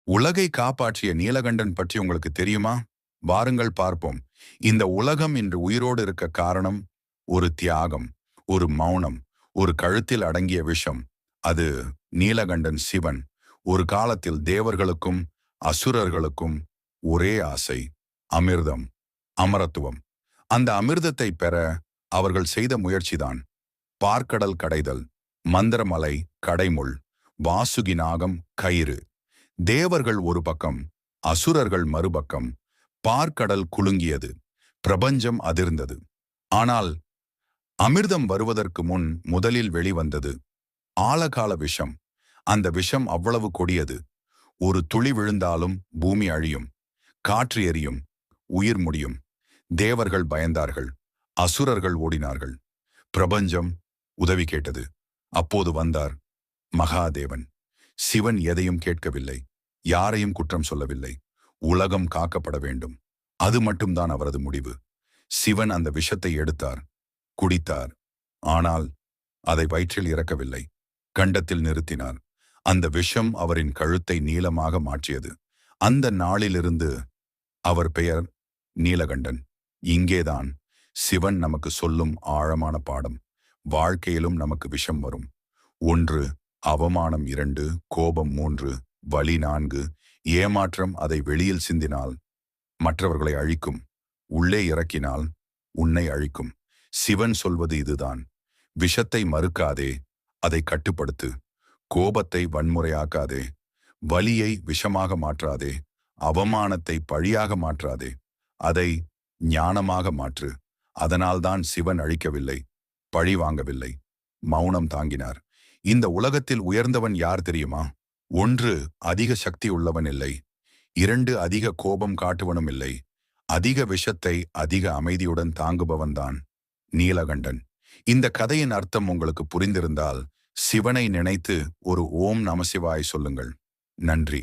உலகை காப்பாற்றிய நீலகண்டன் பற்றி உங்களுக்கு தெரியுமா? வாருங்கள் பார்ப்போம். இந்த உலகம் இன்று உயிரோடு இருக்க காரணம் ஒரு தியாகம், ஒரு மௌனம், ஒரு கழுத்தில் அடங்கிய விஷம். அது நீலகண்டன் சிவன். ஒரு காலத்தில் தேவர்களுக்கும் அசுரர்களுக்கும் ஒரே ஆசை, அமிர்தம், அமரத்துவம். அந்த அமிர்தத்தை பெற அவர்கள் செய்த முயற்சிதான் பார்க்கடல் கடைதல், மந்திரமலை கடைமுள், வாசுகி நாகம் கயிறு. தேவர்கள் ஒரு பக்கம், அசுரர்கள் மறுபக்கம். பார்க்கடல் குலுங்கியது, பிரபஞ்சம் அதிர்ந்தது. ஆனால் அமிர்தம் வருவதற்கு முன் முதலில் வெளிவந்தது ஆழகால விஷம். அந்த விஷம் அவ்வளவு கொடியது. ஒரு துளி விழுந்தாலும் பூமி அழியும், காற்று எரியும், உயிர் முடியும். தேவர்கள் பயந்தார்கள், அசுரர்கள் ஓடினார்கள். பிரபஞ்சம் உதவி கேட்டது. அப்போது வந்தார் மகாதேவன். சிவன் எதையும் கேட்கவில்லை, யாரையும் குற்றம் சொல்லவில்லை. உலகம் காக்கப்பட வேண்டும், அது மட்டும்தான் அவரது முடிவு. சிவன் அந்த விஷத்தை எடுத்தார், குடித்தார். ஆனால் அதை வயிற்றில் இறக்கவில்லை, கண்டத்தில் நிறுத்தினார். அந்த விஷம் அவரின் கழுத்தை நீளமாக மாற்றியது. அந்த நாளிலிருந்து அவர் பெயர் நீலகண்டன். இங்கேதான் சிவன் நமக்கு சொல்லும் ஆழமான பாடம். வாழ்க்கையிலும் நமக்கு விஷம் வரும். 1 அவமானம், 2 கோபம், 3 வலி, 4 ஏமாற்றம். அதை வெளியில் சிந்தினால் மற்றவர்களை அழிக்கும், உள்ளே இறக்கினால் உன்னை அழிக்கும். சிவன் சொல்வது இதுதான்: விஷத்தை மறுக்காதே, அதை கட்டுப்படுத்து. கோபத்தை வன்முறையாக்காதே, வலியை விஷமாக மாற்றாதே, அவமானத்தை பழியாக மாற்றாதே, அதை ஞானமாக மாற்று. அதனால்தான் சிவன் அழிக்கவில்லை, பழி வாங்கவில்லை, மௌனம் தாங்கினார். இந்த உலகத்தில் உயர்ந்தவன் யார் தெரியுமா? 1 அதிக சக்தி உள்ளவன் இல்லை, 2 அதிக கோபம் காட்டுவனும் இல்லை, அதிக விஷத்தை அதிக அமைதியுடன் தாங்குபவன்தான் நீலகண்டன். இந்த கதையின் அர்த்தம் உங்களுக்கு புரிந்திருந்தால் சிவனை நினைத்து ஒரு ஓம் நமசிவாய் சொல்லுங்கள். நன்றி.